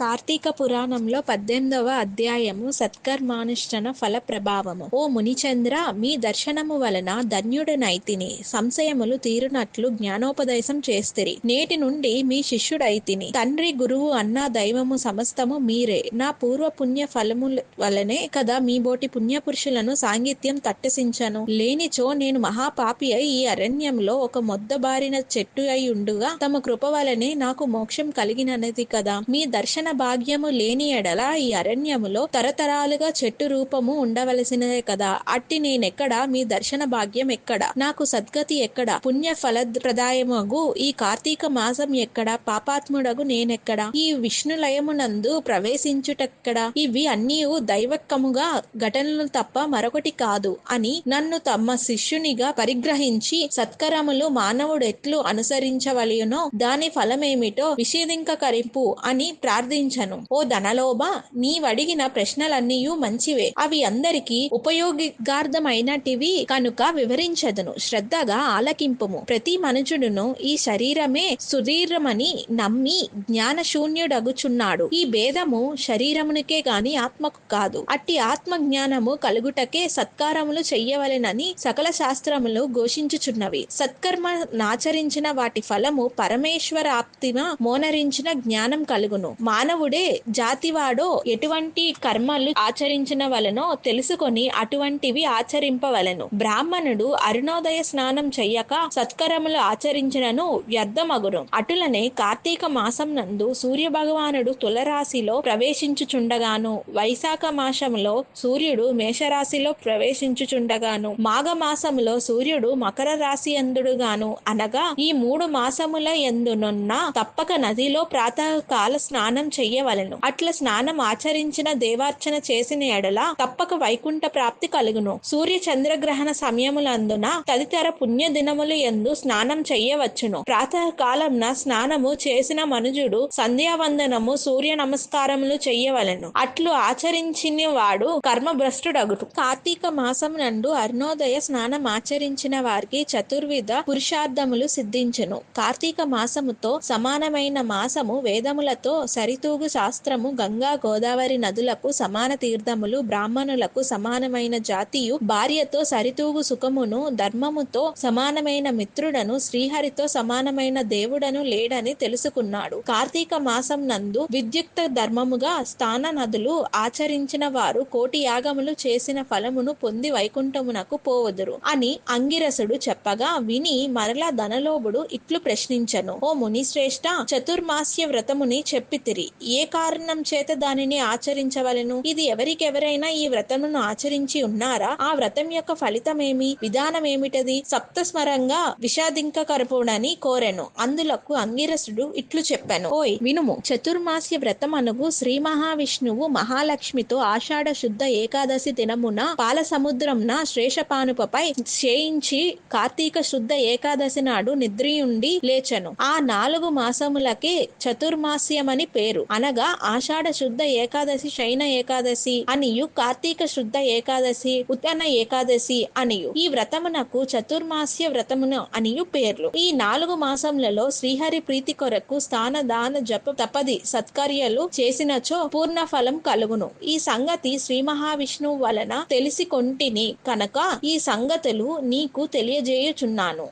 కార్తీక పురాణంలో 18వ అధ్యాయము సత్కర్మానుష్ఠాన ఫల ప్రభావము. ఓ మునిచంద్ర, మీ దర్శనము వలన ధన్యుడనైతిని. సంశయములు తీరునట్లు జ్ఞానోపదేశం చేస్తిరి. నేటి నుండి మీ శిష్యుడైతిని. తండ్రి, గురువు, అన్న, దైవము సమస్తము మీరే. నా పూర్వ పుణ్య ఫలముల వలనే కదా మీ బోటి పుణ్యపురుషులను సాంగిత్యం తట్టసించను. లేనిచో నేను మహాపాపి అయి ఈ అరణ్యంలో ఒక మొద్దబారిన చెట్టు అయి ఉండుగా తమ కృప వలనే నాకు మోక్షం కలిగినది కదా. మీ దర్శన భాగ్యము లేని ఎడల ఈ అరణ్యములో తరతరాలుగా చెట్టు రూపము ఉండవలసినదే కదా. అట్టి నేనెక్కడా? మీ దర్శన భాగ్యం ఎక్కడా? నాకు సద్గతి ఎక్కడా? పుణ్య ఫలప్రదాయమగు ఈ కార్తీక మాసం ఎక్కడా? పాపాత్ముడగు నేనెక్కడా? ఈ విష్ణులయమునందు ప్రవేశించుటెక్కడా? ఇవి అన్నీ దైవకముగా ఘటనలు తప్ప మరొకటి కాదు అని నన్ను తమ శిష్యునిగా పరిగ్రహించి సత్కరములు మానవుడు ఎట్లు అనుసరించవలయునో దాని ఫలమేమిటో విశేదింకరింపు అని ప్రార్థించను. ఓ ధనలోభ, నీవడిగిన ప్రశ్నలన్నీయు మంచివే. అవి అందరికీ ఉపయోగార్థమైనటివి కనుక వివరించదును. శ్రద్ధగా ఆలకింపుము. ప్రతి మనుజుడును ఈ శరీరమే సుదీర్ఘమని నమ్మి జ్ఞానశూన్యుడగుచున్నాడు. ఈ భేదము శరీరమునికే గాని ఆత్మకు కాదు. అట్టి ఆత్మ జ్ఞానము కలుగుటకే సత్కారములు చెయ్యవలెనని సకల శాస్త్రములు ఘోషించుచున్నవి. సత్కర్మ నాచరించిన వాటి ఫలము పరమేశ్వరాప్తిమ మోనరించిన జ్ఞానం కలుగును. మానవుడే జాతివాడో ఎటువంటి కర్మలు ఆచరించిన వలనో తెలుసుకొని అటువంటివి ఆచరింపవలను. బ్రాహ్మణుడు అరుణోదయ స్నానం చెయ్యక సత్కరములు ఆచరించినను వ్యర్థమగును. అటులనే కార్తీక మాసం నందు సూర్య భగవానుడు తులరాశిలో ప్రవేశించుచుండగాను, వైశాఖ మాసములో సూర్యుడు మేషరాశిలో ప్రవేశించుచుండగాను, మాఘ మాసములో సూర్యుడు మకర రాశి ఎందుడుగాను, అనగా ఈ 3 మాసముల ఎందునున్న తప్పక నదిలో ప్రాతకాల స్నానం చెయ్యవలెను. అట్ల స్నానం ఆచరించిన దేవార్చన చేసిన ఎడల తప్పక వైకుంఠ ప్రాప్తి కలుగును. సూర్య చంద్రగ్రహణ సమయములందున తదితర పుణ్య దినములు యందు స్నానం చెయ్యవచ్చును. ప్రాతకాలంన స్నానము చేసిన మనుజుడు సంధ్యావందనము, సూర్య నమస్కారములు చెయ్యవలెను. అట్లు ఆచరించిన వాడు కర్మభ్రష్టుడగును. కార్తీక మాసం నందు అరుణోదయ స్నానం ఆచరించిన వారికి చతుర్విధ పురుషార్థములు సిద్ధించును. కార్తీక మాసముతో సమానమైన మాసము, వేదములతో సరితూగు శాస్త్రము, గంగా గోదావరి నదులకు సమాన తీర్థములు, బ్రాహ్మణులకు సమానమైన జాతియు, భార్యతో సరితూగు సుఖమును, ధర్మముతో సమానమైన మిత్రుడను, శ్రీహరితో సమానమైన దేవుడను లేడని తెలుసుకున్నాడు. కార్తీక మాసం నందు విద్యుక్త ధర్మముగా స్నాన నదులు ఆచరించిన వారు కోటి యాగములు చేసిన ఫలమును పొంది వైకుంఠమునకు పోవదురు అని అంగిరసుడు చెప్పగా విని మరలా ధనలోభుడు ఇట్లు ప్రశ్నించెను. ఓ మునిశ్రేష్ఠ, చతుర్మాస్య వ్రతముని చెప్పితిరి. ఏ కారణం చేత దానిని ఆచరించవలెను? ఇది ఎవరికెవరైనా ఈ వ్రతమును ఆచరించి ఉన్నారా? ఆ వ్రతం యొక్క ఫలితమేమి? విధానమేమిటది? సప్తస్మరంగా విషాదింకకరపుడని కోరెను. అందులకు అంగిరసుడు ఇట్లు చెప్పెను. ఓయ్ వినుము. చతుర్మాస్య వ్రతం అనగు శ్రీ మహావిష్ణువు మహాలక్ష్మితో ఆషాఢ శుద్ధ ఏకాదశి దినమున పాల సముద్రంన శేషపానుపై చేయించి కార్తీక శుద్ధ ఏకాదశి నాడు నిద్రయుండి లేచెను. ఆ 4 మాసములకే చతుర్మాస్యమని పేరు. అనగా ఆషాఢ శుద్ధ ఏకాదశి, శయన ఏకాదశి అనియు, కార్తీక శుద్ధ ఏకాదశి, ఉత్తన ఏకాదశి అనియు. ఈ వ్రతమునకు చతుర్మాస్య వ్రతమును అనియు పేర్లు. ఈ 4 మాసములలో శ్రీహరి ప్రీతి కొరకు స్థాన, దాన, జప, తపది సత్కర్యలు చేసినచో పూర్ణ ఫలం కలుగును. ఈ సంగతి శ్రీ మహావిష్ణువు వలన తెలిసి కొంటిని కనుక ఈ సంగతులు నీకు తెలియజేయుచున్నాను.